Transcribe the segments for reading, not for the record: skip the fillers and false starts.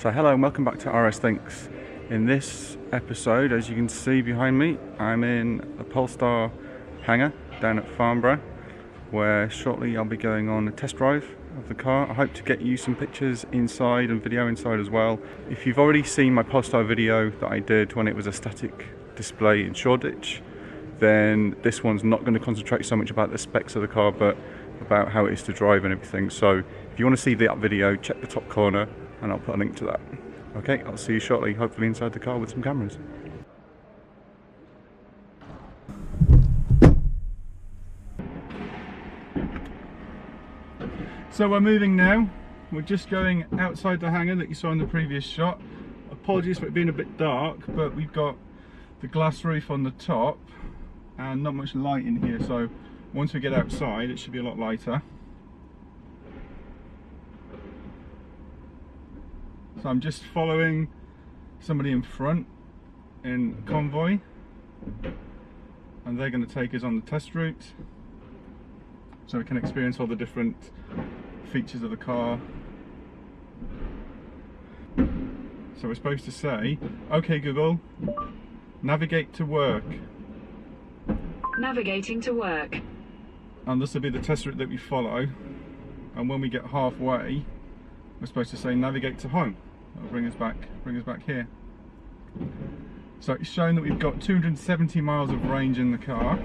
So hello and welcome back to RS Thinks. In this episode, as you can see behind me, I'm in a Polestar hangar down at Farnborough, where shortly I'll be going on a test drive of the car. I hope to get you some pictures inside and video inside as well. If you've already seen my Polestar video that I did when it was a static display in Shoreditch, then this one's not going to concentrate so much about the specs of the car, but about how it is to drive and everything. So if you want to see that video, check the top corner and I'll put a link to that. Okay, I'll see you shortly, hopefully inside the car with some cameras. So we're moving now. We're just going outside the hangar that you saw in the previous shot. Apologies for it being a bit dark, but we've got the glass roof on the top and not much light in here, so once we get outside it should be a lot lighter. So I'm just following somebody in front in a convoy, and they're going to take us on the test route so we can experience all the different features of the car. So we're supposed to say, okay Google, navigate to work. Navigating to work. And this will be the test route that we follow, and when we get halfway we're supposed to say navigate to home. That'll bring us back here. So it's showing that we've got 270 miles of range in the car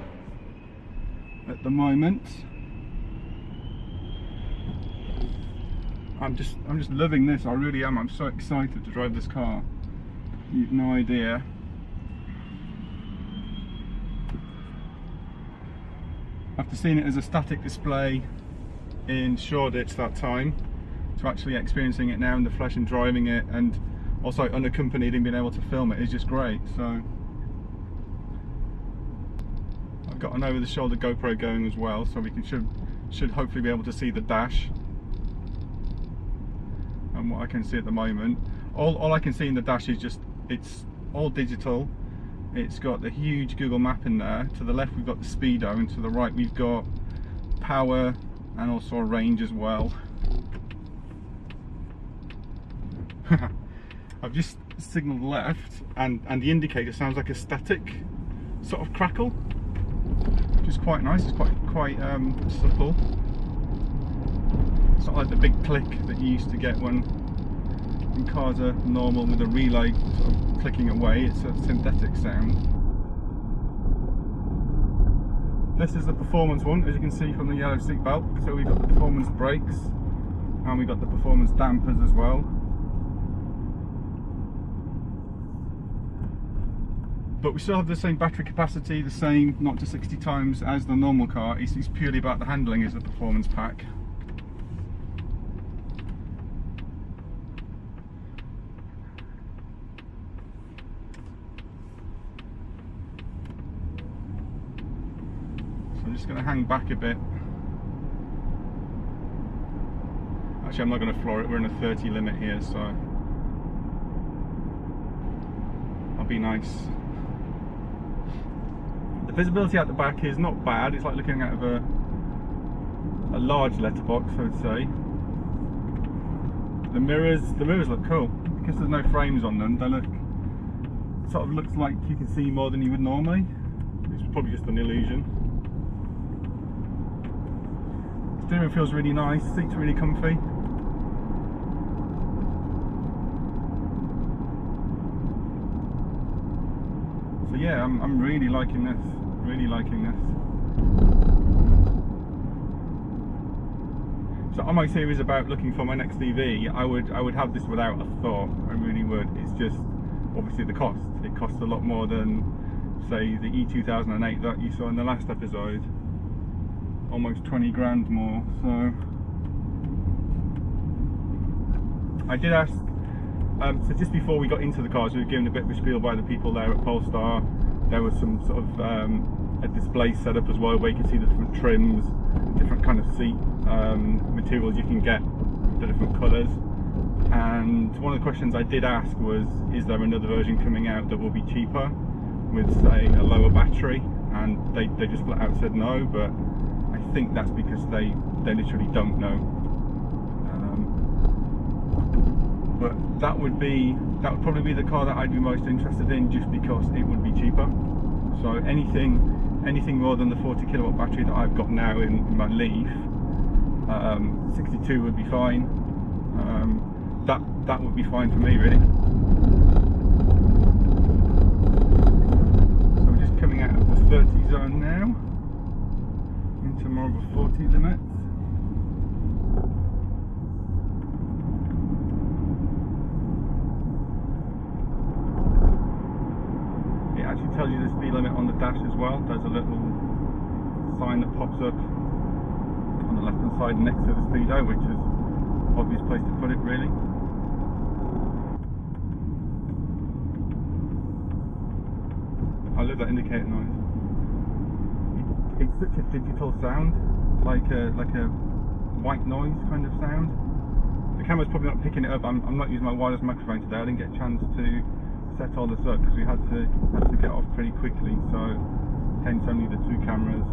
at the moment. I'm just loving this, I really am. I'm so excited to drive this car. You've no idea. After seeing it as a static display in Shoreditch that time, to actually experiencing it now in the flesh and driving it, and also unaccompanied and being able to film it, is just great. So I've got an over-the-shoulder GoPro going as well, so we should hopefully be able to see the dash and what I can see at the moment. All I can see in the dash is just, it's all digital. It's got the huge Google map in there. To the left we've got the speedo, and to the right we've got power and also a range as well. I've just signalled left, and the indicator sounds like a static sort of crackle, which is quite nice. It's quite subtle. It's not like the big click that you used to get when cars are normal with a relay sort of clicking away. It's a synthetic sound. This is the performance one, as you can see from the yellow seat belt. So we've got the performance brakes and we've got the performance dampers as well. But we still have the same battery capacity, the same 0 to 60 times as the normal car. It's purely about the handling is the performance pack. So I'm just going to hang back a bit. Actually, I'm not going to floor it. We're in a 30 limit here, so I'll be nice. The visibility at the back is not bad. It's like looking out of a large letterbox, I would say. The mirrors look cool because there's no frames on them. They sort of looks like you can see more than you would normally. It's probably just an illusion. The steering feels really nice. Seats are really comfy. So yeah, I'm really liking this. Really liking this. So on my series about looking for my next EV, I would have this without a thought. I really would. It's just obviously the cost. It costs a lot more than, say, the E2008 that you saw in the last episode. Almost 20 grand more. So I did ask. So just before we got into the cars, we were given a bit of a spiel by the people there at Polestar. There was some sort of a display set up as well, where you can see the different trims, different kind of seat materials you can get, the different colours. And one of the questions I did ask was, is there another version coming out that will be cheaper with, say, a lower battery? And they just flat out said no, but I think that's because they literally don't know. but that would probably be the car that I'd be most interested in, just because it would be cheaper. So anything more than the 40 kilowatt battery that I've got now in my Leaf, 62 would be fine. That would be fine for me, really. So we're just coming out of the 30 zone now, into more of a 40 limit. It actually tells you the speed limit on the dash as well. There's a little sign that pops up on the left hand side next to the speedo, which is an obvious place to put it, really. I love that indicator noise. It's such a digital sound, like a white noise kind of sound. The camera's probably not picking it up. I'm not using my wireless microphone today. I didn't get a chance to set all this up because we had to get off pretty quickly, so hence only the 2 cameras.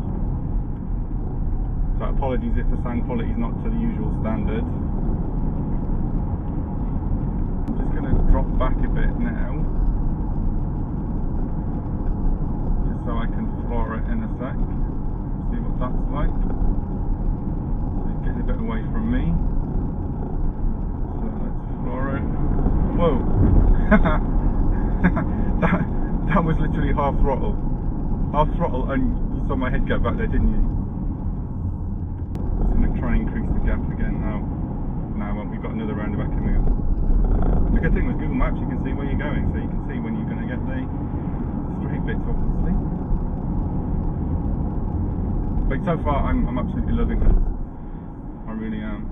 So apologies if the sound quality is not to the usual standard. I'm just going to drop back a bit now, just so I can floor it in a sec, see what that's like. So getting a bit away from me, so let's floor it. Whoa! that was literally half throttle, and you saw my head go back there, didn't you? Just going to try and increase the gap again now we've got another roundabout coming up. The good thing with Google Maps, you can see where you're going, so you can see when you're going to get the straight bits, obviously. But so far I'm absolutely loving this. I really am.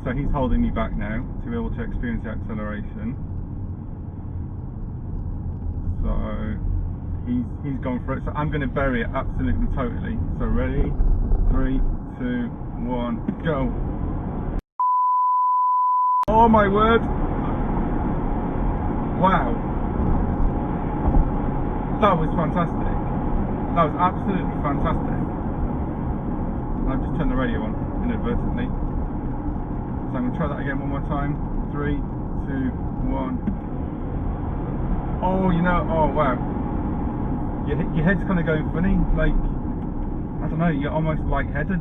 So he's holding me back now to be able to experience the acceleration. So he's gone for it. So I'm going to bury it absolutely totally. So ready? 3, 2, 1, go! Oh my word! Wow! That was fantastic. That was absolutely fantastic. I've just turned the radio on inadvertently. So I'm going to try that again one more time. 3, 2, 1. Oh, oh wow. Your head's kind of going funny, like, I don't know, you're almost lightheaded.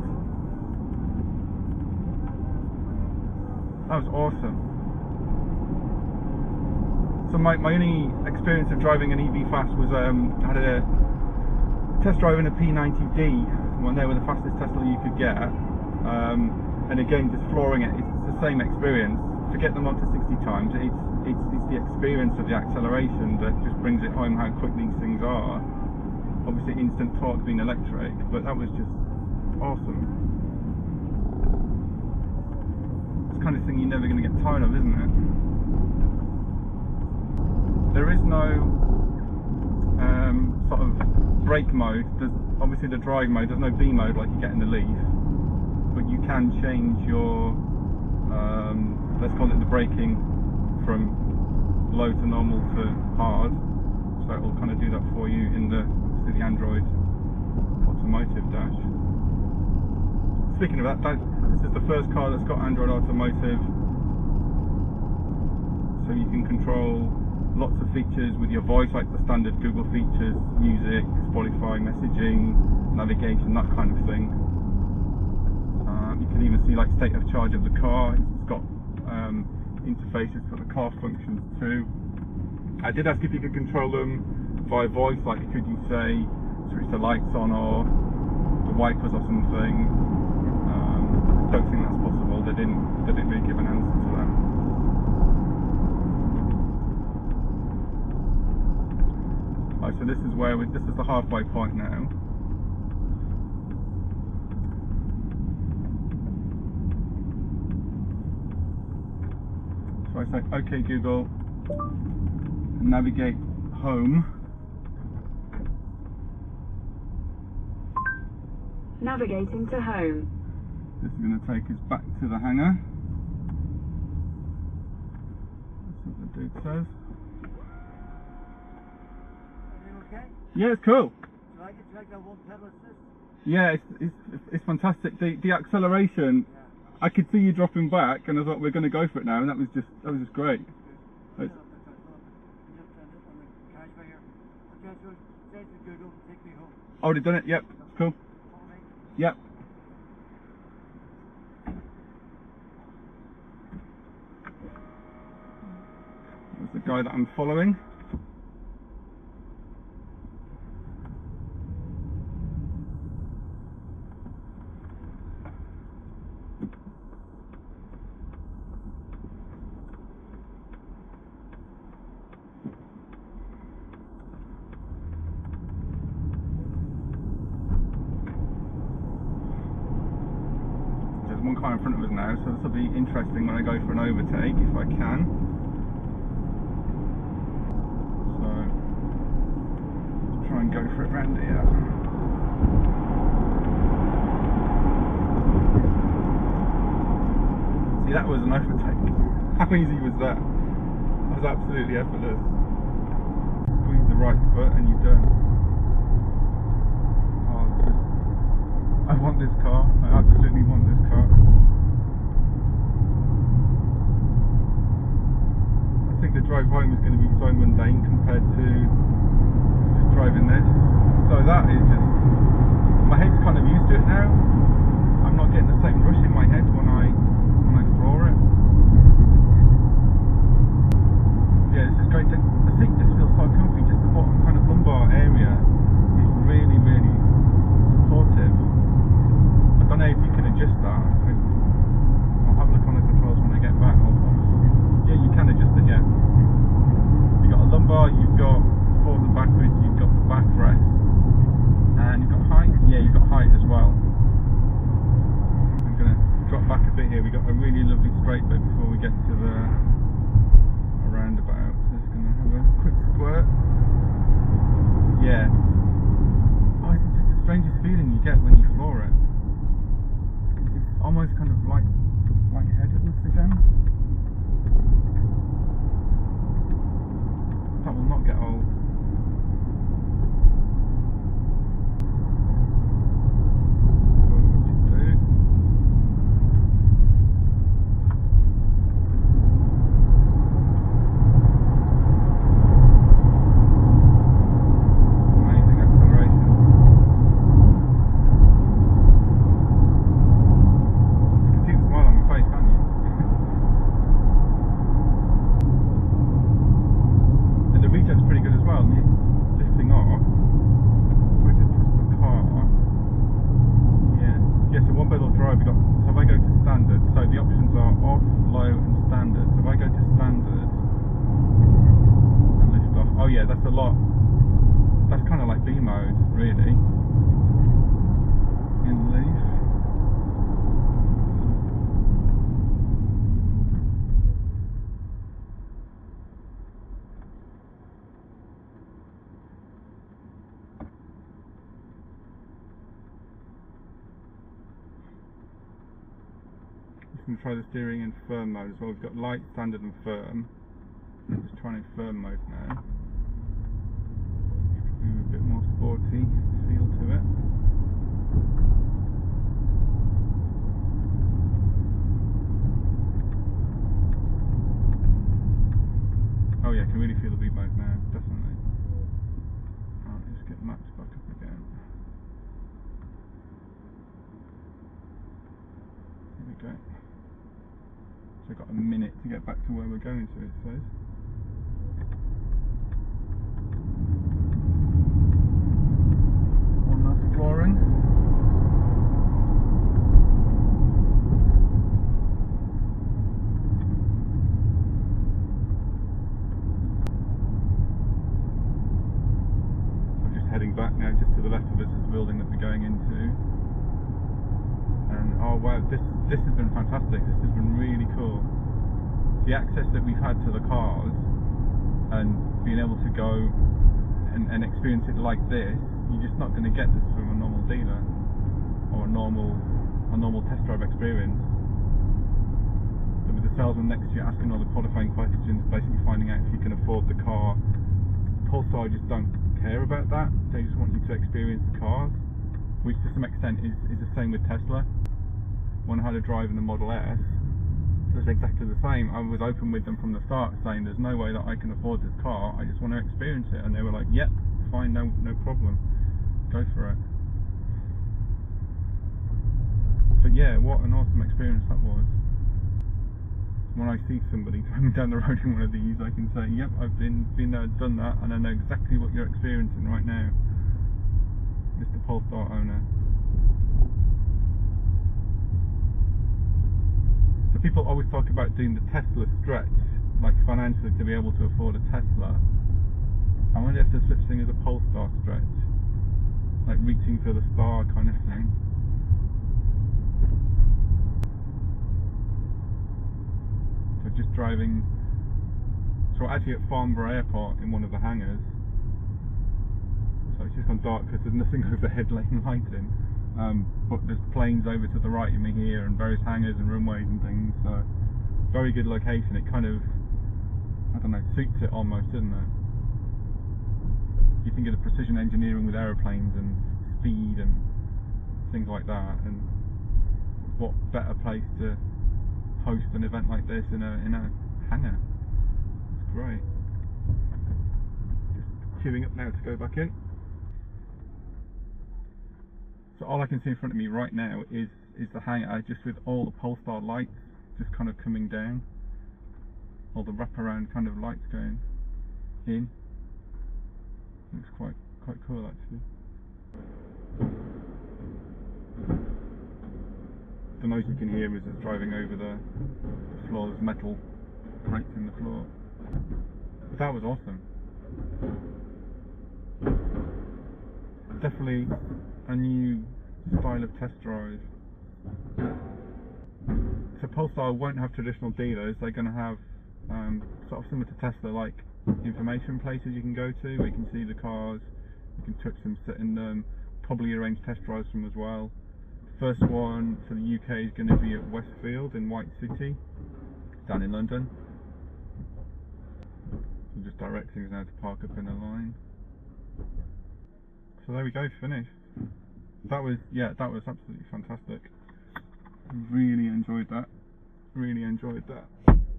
That was awesome. So my only experience of driving an EV fast was, I had a test drive in a P90D, when they were the fastest Tesla you could get. And again, just flooring it, it's the same experience. Forget them up to 60 times. It's the experience of the acceleration that just brings it home how quick these things are. Obviously, instant torque being electric, but that was just awesome. It's the kind of thing you're never going to get tired of, isn't it? There is no sort of brake mode. There's obviously the drive mode. There's no B mode like you get in the Leaf. But you can change your, let's call it the braking, from low to normal to hard. So it will kind of do that for you in the Android Automotive dash. Speaking of that, this is the first car that's got Android Automotive. So you can control lots of features with your voice, like the standard Google features, music, Spotify, messaging, navigation, that kind of thing. You can even see like state of charge of the car. It's got interfaces for the car functions too. I did ask if you could control them via voice, like could you say switch the lights on or the wipers or something. Don't think that's possible. They didn't really give an answer to that. Right, so this is the halfway point now. So I say, okay Google, navigate home. Navigating to home. This is going to take us back to the hangar. That's what the dude says. Okay? Yeah, it's cool. Right. like it? Do you like that one pedal assist? Yeah, it's fantastic. The acceleration, Yeah. I could see you dropping back, and I thought we're going to go for it now, and that was just great. That's on the cash right here. Okay, so say to Google, take me home. Already done it. Yep, cool. Follow me. Yep. There's the guy that I'm following. One car in front of us now, so this will be interesting when I go for an overtake, if I can. So, let's try and go for it round here. See, that was an overtake. How easy was that? That was absolutely effortless. Squeeze the right foot and you're done. I want this car. I absolutely want this car. I think the drive home is going to be so mundane compared to just driving this. So that is just, my head's kind of used to it now. I'm not getting the same rush in my head when I floor it. Yeah, this is great. The seat just feels so comfy. Just the bottom kind of lumbar area is really, really supportive. I don't know if you can adjust that. I'll have a look on the controls when I get back. Yeah, you can adjust it, yeah. You've got a lumbar, you've got forwards and backwards, you've got the backrest, and you've got height. Yeah, you've got height as well. I'm going to drop back a bit here. We've got a really lovely straight bit before we get to the roundabout. So just going to have a quick squirt. Yeah. Oh, it's just the strangest feeling you get when you floor it. Almost kind of light-headedness again. That will not get old. That's a lot. That's kind of like B mode, really. In Leaf. Just going to try the steering in firm mode as well. We've got light, standard, and firm. Just trying in firm mode now. A bit more sporty feel to it. Oh yeah, I can really feel the beat mode now, definitely. Alright, let's get maps back up again. Here we go. So we've got a minute to get back to where we're going to, it says. Flooring. So just heading back now, just to the left of us is the building that we're going into. And oh wow, this has been fantastic. This has been really cool. The access that we've had to the cars and being able to go and experience it like this. You're just not going to get this from a normal dealer or a normal test drive experience. So with the salesman next to you asking all the qualifying questions, basically finding out if you can afford the car. Polestar just don't care about that. They just want you to experience the cars, which to some extent is the same with Tesla. When I had a drive in the Model S, it was exactly the same. I was open with them from the start, saying there's no way that I can afford this car, I just want to experience it. And they were like, yep, fine, no problem, go for it. But yeah, what an awesome experience that was. When I see somebody driving down the road in one of these, I can say, yep, I've been there, done that, and I know exactly what you're experiencing right now, Mr. Polestar owner. So people always talk about doing the Tesla stretch, like financially to be able to afford a Tesla. I wonder if there's such thing as a Polestar stretch, like reaching for the star kind of thing. So just driving, so we're actually at Farnborough Airport in one of the hangars. So it's just gone dark because there's nothing overhead lane lighting. But there's planes over to the right of me here and various hangars and runways and things. So very good location. It kind of, I don't know, suits it almost, doesn't it? You think of the precision engineering with aeroplanes and speed and things like that, and what better place to host an event like this in a hangar. It's great. Just queuing up now to go back in. So all I can see in front of me right now is the hangar, just with all the Polestar lights just kind of coming down. All the wraparound kind of lights going in. Looks quite cool actually. The noise you can hear is it's driving over the floor. There's metal grates in the floor. But that was awesome. Definitely a new style of test drive. So Polestar won't have traditional dealers. They're going to have sort of similar to Tesla, like information places you can go to where you can see the cars, you can touch them, sit in them, probably arrange test drives from as well. First one for the UK is going to be at Westfield in White City, down in London. So just directing us now to park up in a line. So there we go, finished. That was absolutely fantastic. Really enjoyed that. Really enjoyed that.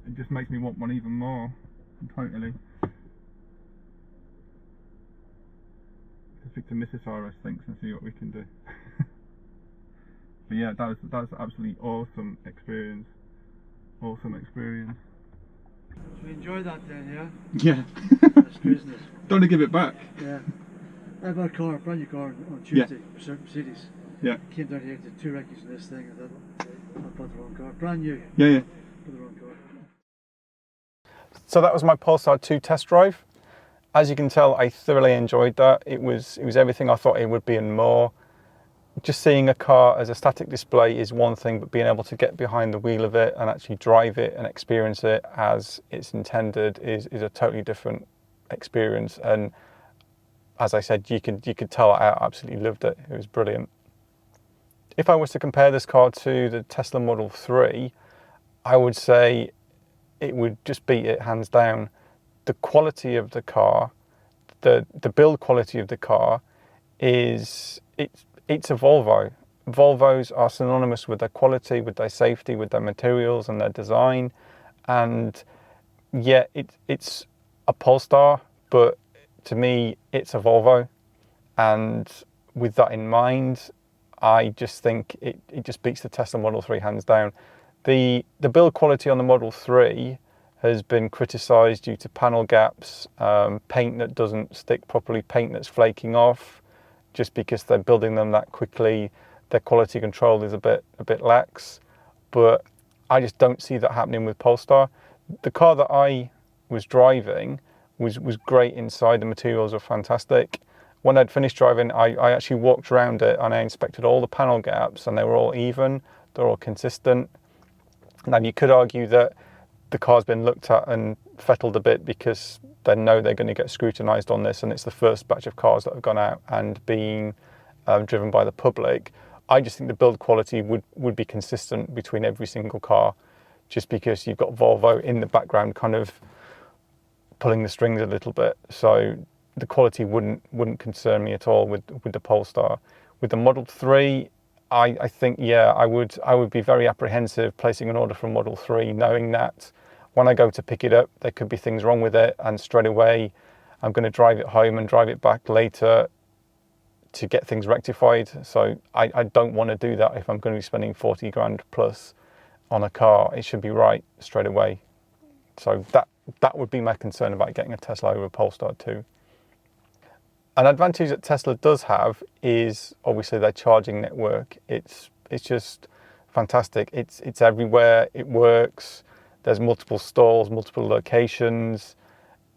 It just makes me want one even more. Totally. Let's speak to Mrs. RS Thinks and see what we can do. But yeah, that was absolutely awesome experience. Awesome experience. So you enjoyed that then, Yeah. yeah? That's good, isn't it? Don't want to give it back. Yeah. I bought a car, brand new car on Tuesday for certain cities. Yeah. Came down here to 2 wreckage in this thing. I thought, I bought the wrong car. Brand new. Yeah. Bought the wrong car. So that was my Polestar 2 test drive. As you can tell, I thoroughly enjoyed that. It was everything I thought it would be and more. Just seeing a car as a static display is one thing, but being able to get behind the wheel of it and actually drive it and experience it as it's intended is a totally different experience. And as I said, you could tell I absolutely loved it. It was brilliant. If I was to compare this car to the Tesla Model 3, I would say it would just beat it hands down. The quality of the car, the build quality of the car it's a Volvo. Volvos are synonymous with their quality, with their safety, with their materials and their design. And yeah, it's a Polestar, but to me, it's a Volvo. And with that in mind, I just think it just beats the Tesla Model 3 hands down. The build quality on the Model 3 has been criticised due to panel gaps, paint that doesn't stick properly, paint that's flaking off. Just because they're building them that quickly, their quality control is a bit lax. But I just don't see that happening with Polestar. The car that I was driving was great inside. The materials were fantastic. When I'd finished driving, I actually walked around it and I inspected all the panel gaps, and they were all even. They're all consistent. Now you could argue that the car's been looked at and fettled a bit because they know they're going to get scrutinised on this, and it's the first batch of cars that have gone out and been driven by the public. I just think the build quality would be consistent between every single car, just because you've got Volvo in the background kind of pulling the strings a little bit. So the quality wouldn't concern me at all with the Polestar. With the Model 3, I think, yeah, I would be very apprehensive placing an order for Model 3, knowing that when I go to pick it up, there could be things wrong with it, and straight away I'm going to drive it home and drive it back later to get things rectified. So I don't want to do that. If I'm going to be spending 40 grand plus on a car, it should be right straight away. So that would be my concern about getting a Tesla over a Polestar 2. An advantage that Tesla does have is obviously their charging network. It's just fantastic. It's everywhere. It works. There's multiple stalls, multiple locations.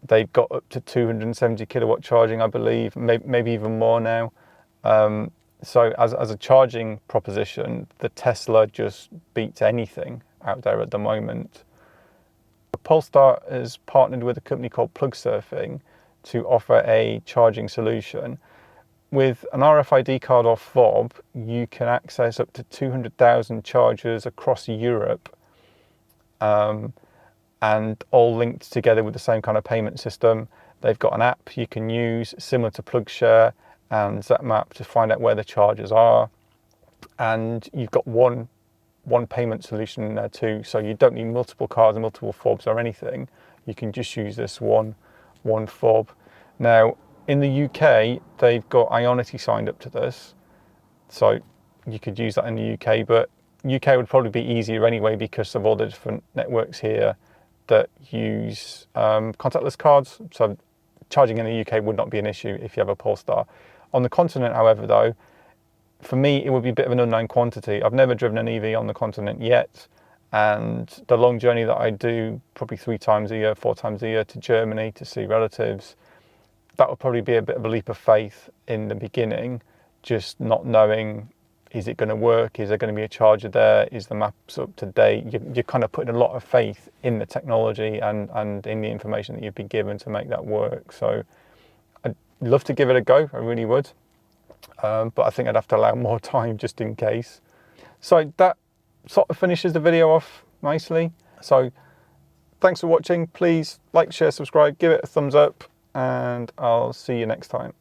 They've got up to 270 kilowatt charging, I believe, maybe even more now. So as a charging proposition, the Tesla just beats anything out there at the moment. Polestar has partnered with a company called Plugsurfing to offer a charging solution. With an RFID card or fob, you can access up to 200,000 chargers across Europe, and all linked together with the same kind of payment system. They've got an app you can use similar to PlugShare and ZapMap to find out where the chargers are, and you've got one payment solution in there too, so you don't need multiple cards and multiple fobs or anything. You can just use this one fob. Now in the UK, they've got Ionity signed up to this, so you could use that in the UK, but UK would probably be easier anyway because of all the different networks here that use contactless cards. So charging in the UK would not be an issue if you have a Polestar. On the continent, however, though, for me, it would be a bit of an unknown quantity. I've never driven an EV on the continent yet, and the long journey that I do, probably 3 times a year, 4 times a year to Germany to see relatives, that would probably be a bit of a leap of faith in the beginning, just not knowing, is it going to work? Is there going to be a charger there? Is the maps up to date? You're kind of putting a lot of faith in the technology and in the information that you've been given to make that work. So I'd love to give it a go, I really would. But I think I'd have to allow more time just in case. So that sort of finishes the video off nicely. So thanks for watching. Please like, share, subscribe, give it a thumbs up, and I'll see you next time.